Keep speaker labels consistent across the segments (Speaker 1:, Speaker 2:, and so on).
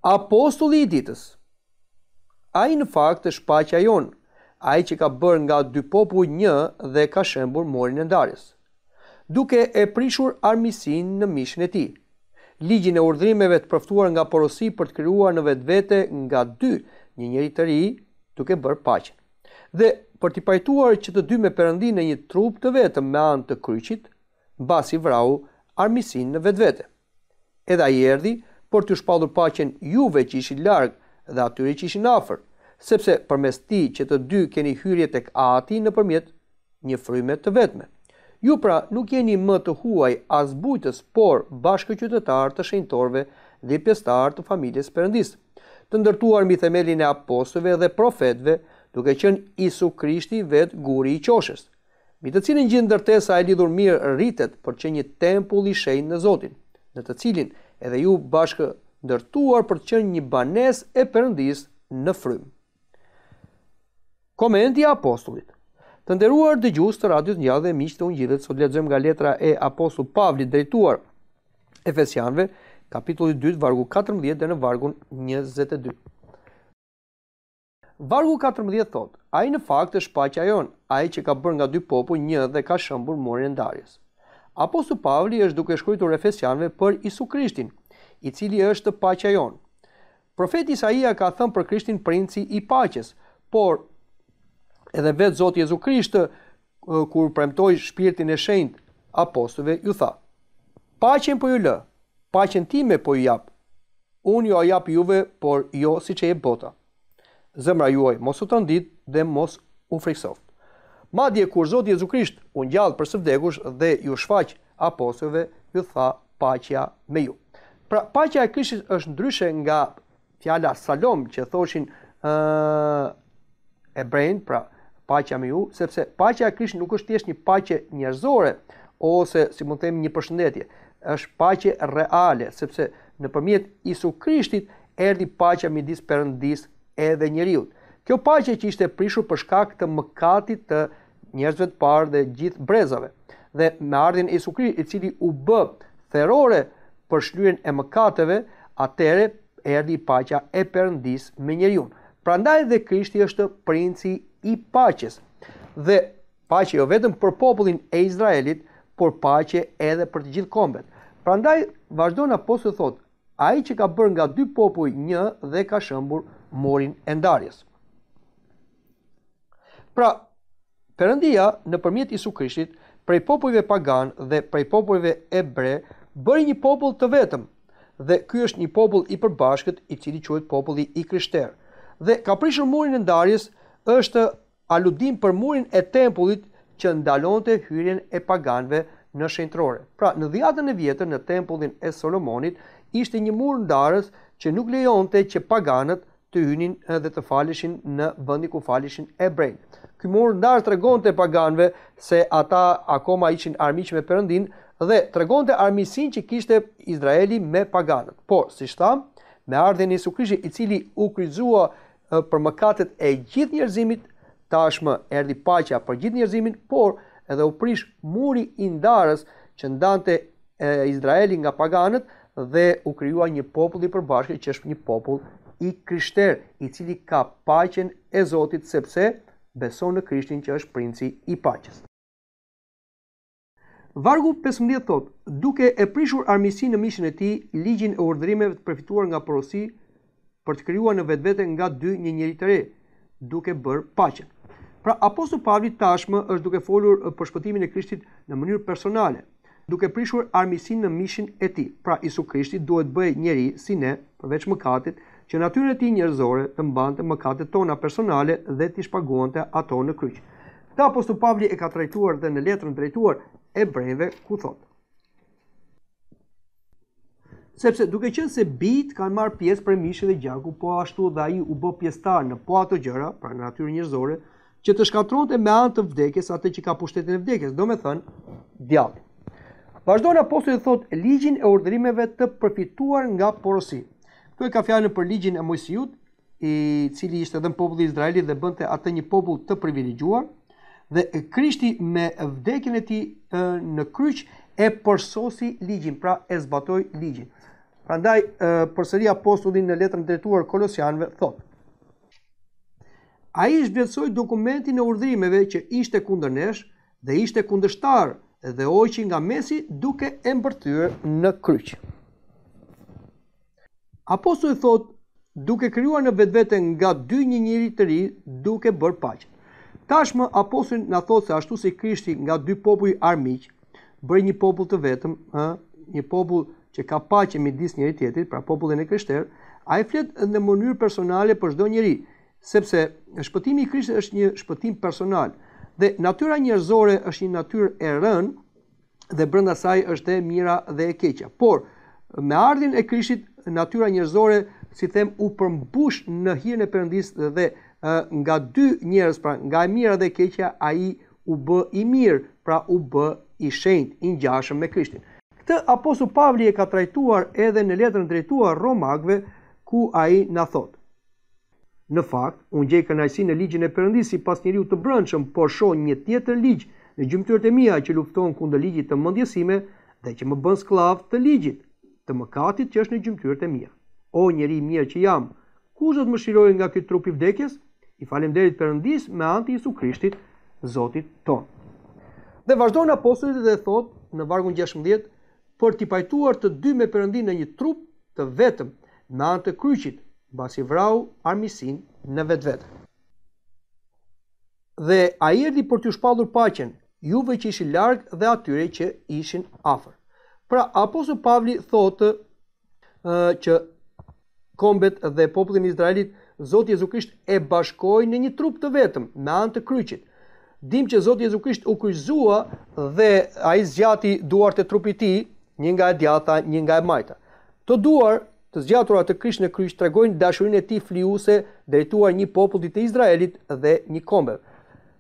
Speaker 1: Apostulli i ditës. Ai në fakt është paqja jonë, ai që ka bërë nga dy popull një dhe ka shembur morin e ndarjes, duke e prishur armiqsinë në mishin e tij. Ligjin e urdhrimeve të përftuar nga porosi për të krijuar në vetvete nga dy një njeri të ri, duke bërë paqen. Dhe për t'i pajtuar që të dy me Perëndin në një trup të vetëm me anë të kryqit, mbasi vrau armiqsinë në vetvete. Edhe ai erdhi për t'ju shpallur paqen juve që ishin larg dhe atyre që ishin afër, sepse përmes tij që të dy keni hyrje tek Ati nëpërmjet një fryme të vetme. Ju pra nuk jeni më të huaj as bujtës, por bashkëqytetar të shenjtorëve dhe pjesëtar të familjes Perëndisë, të ndërtuar mbi themelin e apostujve dhe profetëve, duke qenë Isu Krishti vetë guri i qoshës, mbi të cilin gjithë ndërtesa e lidhur mirë rritet për që një tempull i shenjtë në Zotin, në të cilin edhe ju bashkë ndërtuar për të qenë një banesë e Perëndisë në frymë. Komenti i apostullit. Të nderuar dëgjues të radios Ngjallë dhe miq të Ungjillit, sot lexojmë nga letra e apostullit Pavlit drejtuar Efesianëve, kapitulli 2, vargu 14 dhe në vargun 22. Vargu 14 thot: Ai në fakt është paqja jonë, ai që ka bërë nga dy popull një dhe ka shëmbur morin e ndarjes. Apostulli Pavli është duke shkruar Efesianëve për Isu Krishtin, i cili është paqja jonë. Profeti Isaia ka thënë për Krishtin princi i paqes, por edhe vetë Zoti Jezu Krisht, kur premtoi shpirtin e shenjtë apostujve, ju tha: Paqen po ju lë, paqen time po ju jap. Unë ju a jap juve, por jo siç e jep bota. Zemra juaj mos u trondit dhe mos u friksoft. Madje kur Zoti Jezu Krisht u ngjall për së vdekush dhe ju shfaq apostujve, ju tha: Paqja me ju. Pra, paqja e Krishtit është ndryshe nga fjala Salom që thoshin ebrejt, pra paqja me ju, sepse paqja e Krishtit nuk është thjesht një paqe njerëzore ose si mund të them një përshëndetje, është paqe reale, sepse nëpërmjet Isu Krishtit erdhi paqja midis Perëndisë edhe njeriut. Kjo paqe që ishte prishur për shkak të mëkatit të njerëzve të parë dhe gjithë brezave, dhe me ardhjen e Isu Krishtit, i cili u bë therrore për shlyerjen e mëkateve, atëre erdhi paqja e Perëndisë me njeriu. Prandaj dhe Krishti është princi i paqes. Dhe paqe jo vetëm për popullin e Izraelit, por paqe edhe për të gjithë kombet. Prandaj vazhdon apostulli thotë: Ai që ka bërë nga dy popull një dhe ka shëmbur morin e ndarjes. Pra, Perëndia nëpërmjet Isu Krishtit, prej popujve pagan dhe prej popujve ebre, bëri një popull të vetëm. Dhe ky është një popull i përbashkët, i cili quhet populli i krishterë. Dhe ka prishur murin e ndarjes është aludim për murin e tempullit që ndalonte hyrjen e paganëve në shenjtrore. Pra, në dhjetën e vjetër në tempullin e Solomonit ishte një mur ndarës që nuk lejonte që paganët të hynin dhe të faleshin në vendin ku faleshin ebrejt. Ky mur ndarës tregonte paganëve se ata akoma ishin armiq me Perëndin dhe tregonte armiqsinë që kishte Izraeli me paganët. Por, siç tham, me ardhjen e Jezu Krishtit, i cili u kryqëzua për mëkatet e gjithë njerëzimit, tashmë erdhi paqja për gjithë njerëzimin, por edhe u prish muri i ndarës që ndante Izraelin nga paganët dhe u krijua një popull i përbashkët që është një popull i krishterë, i cili ka paqen e Zotit sepse beson në Krishtin që është princi i paqes. Vargu 15 thot: Duke e prishur armiqsinë në mishin e tij, ligjin e urdhrimeve të përfituar nga porosi për të krijuar në vetvete nga dy një njeri të re, duke bërë paqen. Pra, apostulli Pavli tashmë është duke folur për shpëtimin e Krishtit në mënyrë personale, duke prishur armiqsinë në mishin e tij. Pra, Isu Krishti duhet bëj njeri si ne, përveç mëkatit, që natyrën e tij njerëzore të mbante mëkatet tona personale dhe t'i shpaguante ato në kryq. Këtë apostulli Pavli e ka trajtuar dhe në letrën drejtuar ebrejve, ku thotë: Sepse duke qenë se bijt kanë marrë pjesë prej mishit dhe gjaku, po ashtu dhe ai u bë pjesëtar në po ato gjëra, pra në natyrën njerëzore, që të shkatronte me anë të vdekjes atë që ka pushtetin e vdekjes, domethënë djalli. Vazhdon apostulli thotë ligjin e urdhrimeve të përfituar nga porosi. Këtu e ka fjalën për ligjin e Mojsiut, i cili ishte edhe në populli i Izraelit dhe bënte atë një popull të privilegjuar, dhe Krishti me vdekjen e tij në kryq e përsosi ligjin, pra e zbatoi ligjin. Prandaj përsëri apostulli në letrën e drejtuar Kolosianëve thotë: ai zhvlerësoi dokumentin e urdhrimeve që ishte kundër nesh dhe ishte kundërshtar dhe hoqi nga mesi duke e mbërthyer në kryq. Apostulli thotë, duke krijuar në vetvete nga dy një njeri të ri, duke bërë paqe. Tashmë apostulli na thotë se ashtu si Krishti nga dy popull armiq bëri një popull të vetëm, një popull që ka paqe midis njëri tjetrit, pra popullin e krishterë, ai flet në mënyrë personale për çdo njeri, sepse shpëtimi i Krishtit është një shpëtim personal dhe natyra njerëzore është një natyrë e rënë dhe brenda saj është e mira dhe e keqja. Por me ardhin e Krishtit natyra njerëzore, si them, u përmbush në hijen e Perëndisë dhe nga dy njerëz, pra nga e mira dhe e keqja, ai u bë i mirë, pra u bë i shenjtë, i ngjashëm me Krishtin. Këtë apostull Pavli e ka trajtuar edhe në letrën drejtuar Romakëve, ku ai na thotë: në fakt, unë gjej kënaqësinë në ligjin e Perëndisë sipas njeriu të brendshëm, por shoh një tjetër ligj në gjymtyrët e mia që lufton kundër ligjit të mendjesime dhe që më bën skllav të ligjit të mëkatit që është në gjymtyrët e mia. O njeri i mirë që jam, kush do të më shirojë nga ky trup i vdekjes? I falenderit Perëndisë me anë të Jezu Krishtit, Zotit ton. Dhe vazhdon apostulli dhe thotë në vargun 16, për t'i pajtuar të dy me Perëndin në një trup të vetëm me anë të kryqit, mbasi vrau armiqsinë në vetvete. Dhe ai erdhi për t'ju shpallur paqen, juve që ishin larg dhe atyre që ishin afër. Pra apostulli Pavli thotë që kombet dhe popullin e Izraelit Zoti Jezu Krisht e bashkoi në një trup të vetëm me anë të kryqit. Dim që Zoti Jezu Krisht u kryqëzua dhe ai zgjati duart e trupit të tij, një nga e djatha, një nga e majta. Të duar të zgjatura të Krisht në kryq tregojnë dashurinë e tij flijuese drejtuar një populli të Izraelit dhe një kombe.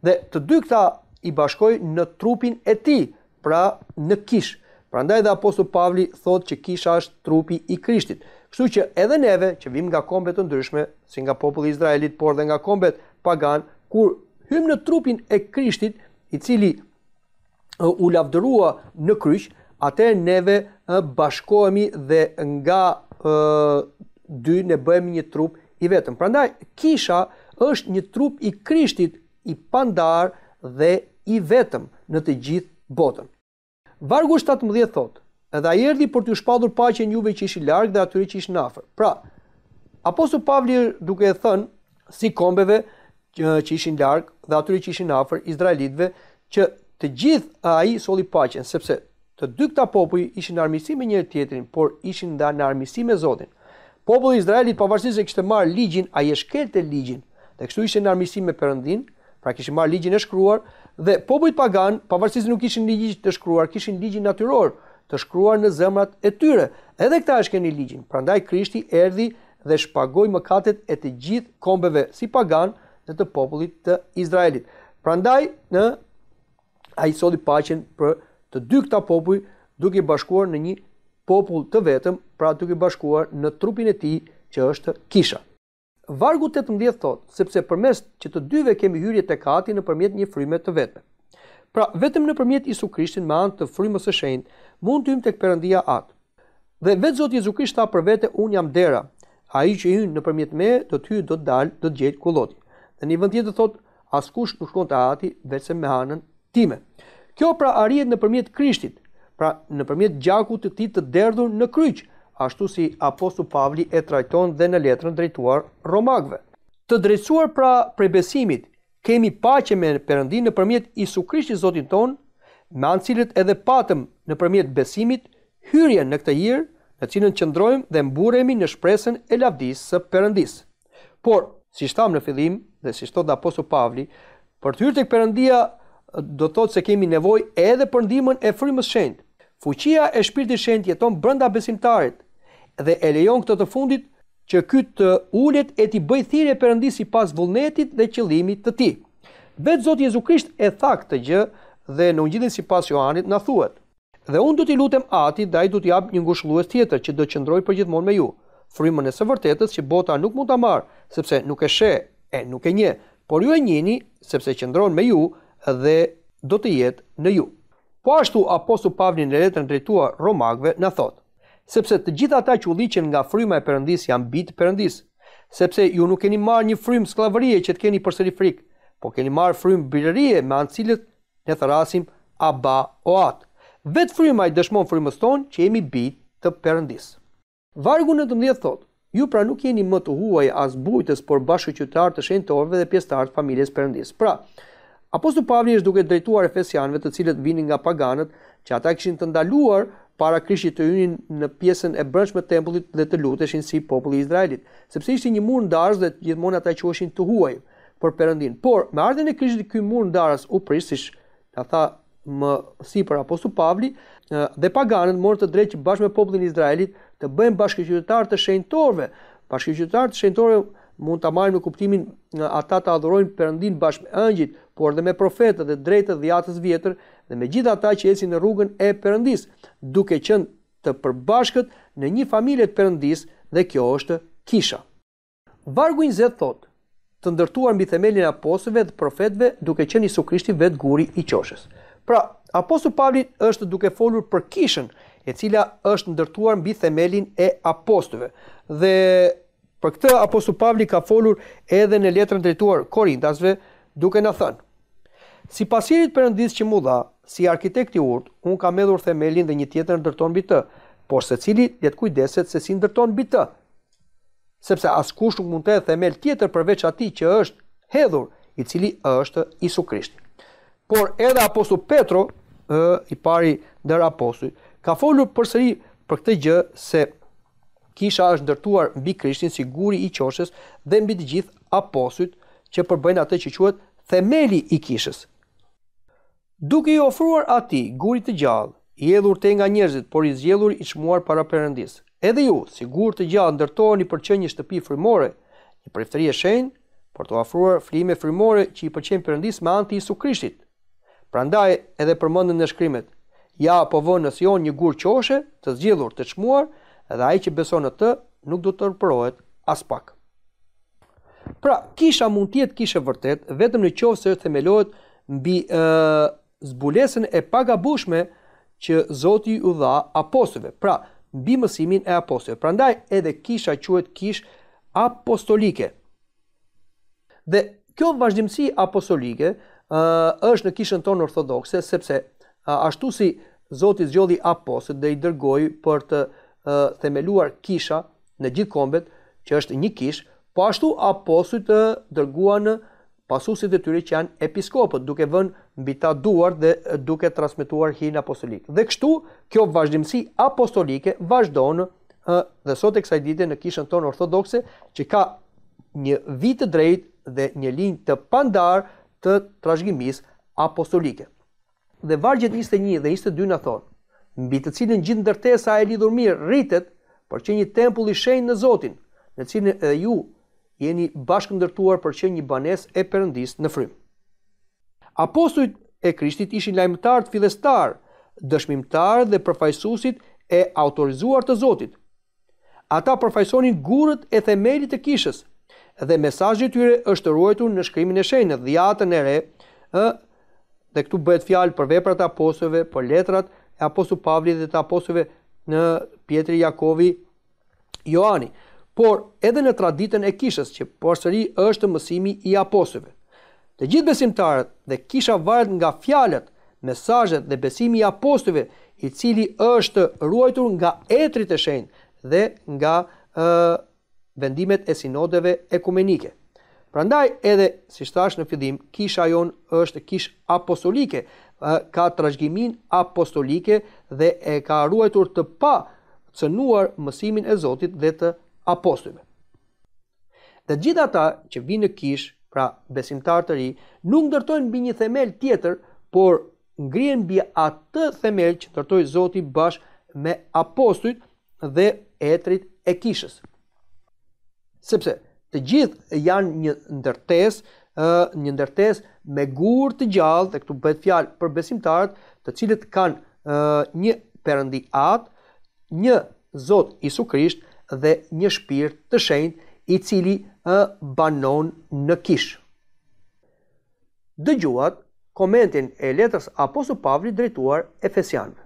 Speaker 1: Dhe të dy këta i bashkoi në trupin e tij, pra në kish. Prandaj dhe apostulli Pavli thotë që kisha është trupi i Krishtit. Kështu që edhe neve që vim nga kombe të ndryshme, si nga populli i Izraelit, por dhe nga kombet pagan, kur hym në trupin e Krishtit, i cili u lavdërua në kryq, atëherë neve bashkohemi dhe nga dy ne bëhemi një trup i vetëm. Prandaj kisha është një trup i Krishtit, i pandar dhe i vetëm në të gjithë botën. Vargu 17 thotë: edhe ai erdhi për t'ju shpallur paqen juve që ishin larg dhe atyre që ishin afër. Pra, apostulli Pavli duke e thënë si kombeve që ishin larg dhe atyre që ishin afër, izraelitëve, që të gjithë ai solli paqen, sepse të dy këta popull ishin në armiqësi me njëri tjetrin, por ishin në armiqësi me Zotin. Populli i Izraelit, pavarësisht se kishte marrë ligjin, ai e shkelte ligjin, dhe kështu ishte në armiqësi me Perëndin, pra kishin marrë ligjin e shkruar, dhe popujt pagan, pavarësisht se nuk kishin ligj të shkruar, kishin ligjin natyror të shkruar në zemrat e tyre. Edhe këta e shkenin ligjin. Prandaj Krishti erdhi dhe shpagoi mëkatet e të gjithë kombeve si pagan dhe të popullit të Izraelit. Prandaj ai solli paqen për të dy këta popull duke i bashkuar në një popull të vetëm, pra duke i bashkuar në trupin e tij që është kisha. Vargu 18 thotë, sepse përmes që të dyve kemi hyrje tek Ati nëpërmjet një fryme të vetme. Pra vetëm nëpërmjet Jezu Krishtit me anë të frymës së shenjtë mund të hyjmë tek Perëndia Atë. Dhe vetë Zoti Jezu Krisht tha për vete, unë jam dera. Ai që hyn nëpërmjet me do të hyjë, do të dalë, do të gjejë kulloti. Dhe në një vend tjetër thotë, askush nuk shkon te Ati vetëm me anën time. Kjo pra arrihet nëpërmjet Krishtit, pra nëpërmjet gjakut të tij të derdhur në kryq, ashtu si apostulli Pavli e trajton dhe në letrën drejtuar Romakëve. Të drejtuar pra prej besimit, kemi paqe me Perëndin nëpërmjet Jezu Krishtit Zotin ton, me anë cilët edhe patëm nëpërmjet besimit hyrjen në këtë hir, në cilën qëndrojmë dhe mburremi në shpresën e lavdisë së Perëndisë. Por, siç tham në fillim dhe siç thotë apostulli Pavli, për të hyrë tek Perëndia do thotë se kemi nevojë edhe për ndihmën e frymës së shenjtë. Fuqia e Shpirtit të Shenjtë jeton brenda besimtarit dhe e lejon këtë të fundit që ky të ulet e t'i bëj thirrje Perëndisë sipas vullnetit dhe qëllimit të tij. Vetë Zoti Jezu Krisht e tha këtë gjë dhe në Ungjillin sipas Johanit na thuhet: "Dhe unë do t'i lutem Atit dhe ai do t'i jap një ngushëllues tjetër që do qëndrojë përgjithmonë me ju, frymën e së vërtetës që bota nuk mund ta marrë, sepse nuk e sheh e nuk e njeh, por ju e njihni sepse qëndron me ju dhe do të jetë në ju." Po ashtu apostulli Pavli në letrën drejtuar Romakëve na thotë: sepse të gjitha ata që udhiqen nga fryma e Perëndis janë bijtë Perëndis, sepse ju nuk keni marrë një frymë skllavërie që të keni përsëri frikë, po keni marrë frymë birërie me anë të cilët ne thrasim Aba Oat. Vetë fryma i dëshmon frymës tonë që jemi bijtë të Perëndis. Vargu 19 thotë: ju pra nuk jeni më të huaj as bujtës, por bashkëqytetarë të shenjtorëve dhe pjesëtarë të familjes Perëndis. Pra, Apostulli Pavli është duke drejtuar efesianëve të cilët vinin nga paganët, që ata kishin të ndaluar para Krishtit të hynin në pjesën e brendshme të tempullit dhe të luteshin si populli i Izraelit, sepse ishte një mur ndarës dhe gjithmonë ata quheshin të huaj për Perëndin. Por me ardhen e Krishtit ky mur ndarës u prish, siç ta tha më sipër Apostulli Pavli, dhe paganët morën të drejtë që bashkë me popullin e Izraelit të bëjnë bashkëqytetarë të shenjtorëve. Bashkëqytetarë të shenjtorëve mund ta marrim në kuptimin ata të adhurojnë Perëndin bashkë me angjëjt, por dhe me profetët dhe drejtët dhjatës vjetër dhe me gjithë ata që ecin në rrugën e Perëndis, duke qenë të përbashkët në një familje të Perëndis, dhe kjo është kisha. Vargu 20 thotë: të ndërtuar mbi themelin e apostujve dhe profetëve, duke qenë Jesu Krishti vetë guri i qoshës. Pra, Apostulli Pavli është duke folur për kishën, e cila është ndërtuar mbi themelin e apostujve. Dhe për këtë Apostulli Pavli ka folur edhe në letrën drejtuar Korintasve, duke na thënë: si pasirit Perëndis që mu dha, si arkitekti urt, unë kam hedhur themelin dhe një tjetër ndërton mbi të, por secili le të kujdeset se si ndërton mbi të. Sepse askush nuk mund të hedhë themel tjetër përveç atij që është hedhur, i cili është Jesu Krishti. Por edhe Apostulli Petro, i pari ndër apostujt, ka folur përsëri për këtë gjë, se kisha është ndërtuar mbi Krishtin si guri i qoshës dhe mbi të gjithë apostujt që përbëjnë atë që quhet themeli i kishës. Duke i ofruar atij gurit të gjallë, i hedhur te nga njerëzit, por i zgjedhur i çmuar para Perëndis. Edhe ju, si gur të gjallë, ndërtoheni për që një shtëpi frymore, një preiftëri e shenjtë, për të ofruar flime frymore që i pëlqejnë Perëndis me anë të Jesu Krishtit. Prandaj edhe përmenden në shkrimet: ja po vën në Sion një gur qoshe, të zgjedhur, të çmuar, dhe ai që beson në të nuk do të tërpërohet as pak. Pra, kisha mund të jetë kishë vërtet vetëm në qoftë se themelohet mbi zbulesën e pagabueshme që Zoti u dha apostujve, pra mbi mësimin e apostujve. Prandaj edhe kisha quhet kishë apostolike. Dhe kjo vazhdimsi apostolike është në kishën tonë ortodokse, sepse ashtu si Zoti zgjodhi apostujt dhe i dërgoi për të themeluar kisha në gjithë kombet, që është një kishë, po ashtu apostujt dërguan pasuesit e tyre që janë episkopët, duke vënë mbi ta duart dhe duke transmetuar hirin apostolik. Dhe kështu kjo vazhdimsi apostolike vazhdon dhe sot e kësaj dite në kishën tonë ortodokse, që ka një vit të drejtë dhe një linjë të pandar të trashëgimisë apostolike. Dhe vargjet 21 dhe 22 na thonë: mbi të cilën gjithë ndërtesa e lidhur mirë rritet për që një tempull i shenjtë në Zotin, në cilin edhe ju jeni bashkë ndërtuar për që një banesë e Perëndis në frymë. Apostujt e Krishtit ishin lajmëtarë të fillestar, dëshmimtarë dhe përfaqësuesit e autorizuar të Zotit. Ata përfaqësonin gurët e themelit të kishës, dhe mesazhi i tyre është ruajtur në shkrimin e shenjtë, dhjatën e re, dhe këtu bëhet fjalë për veprat e apostujve, për letrat e apostullit Pavli dhe të apostujve në Pietri, Jakovi, Johani, por edhe në traditën e kishës, që përsëri është mësimi i apostujve. Të gjithë besimtarët dhe kisha varet nga fjalët, mesazhet dhe besimi i apostujve, i cili është ruajtur nga etrit e shenjtë dhe nga vendimet e sinodeve ekumenike. Prandaj edhe, si thash në fillim, kisha jon është kishë apostolike, ka trashëgimin apostolike dhe e ka ruajtur të pa cënuar mësimin e Zotit dhe të apostujve. Dhe gjithë ata që vinë në kishë, pra besimtarë të ri, nuk ndërtojnë mbi një themel tjetër, por ngrihen mbi atë themel që ndërtoi Zoti bashkë me apostujt dhe etrit e kishës. Sepse të gjithë janë një ndërtesë me gur të gjallë, dhe këtu bëhet fjalë për besimtarët, të cilët kanë një Perëndi Atë, një Zot Jesu Krisht dhe një shpirt të shenjtë i cili banon në kishë. Dëgjuat komentin e letrës Apostullit Pavli drejtuar Efesianëve.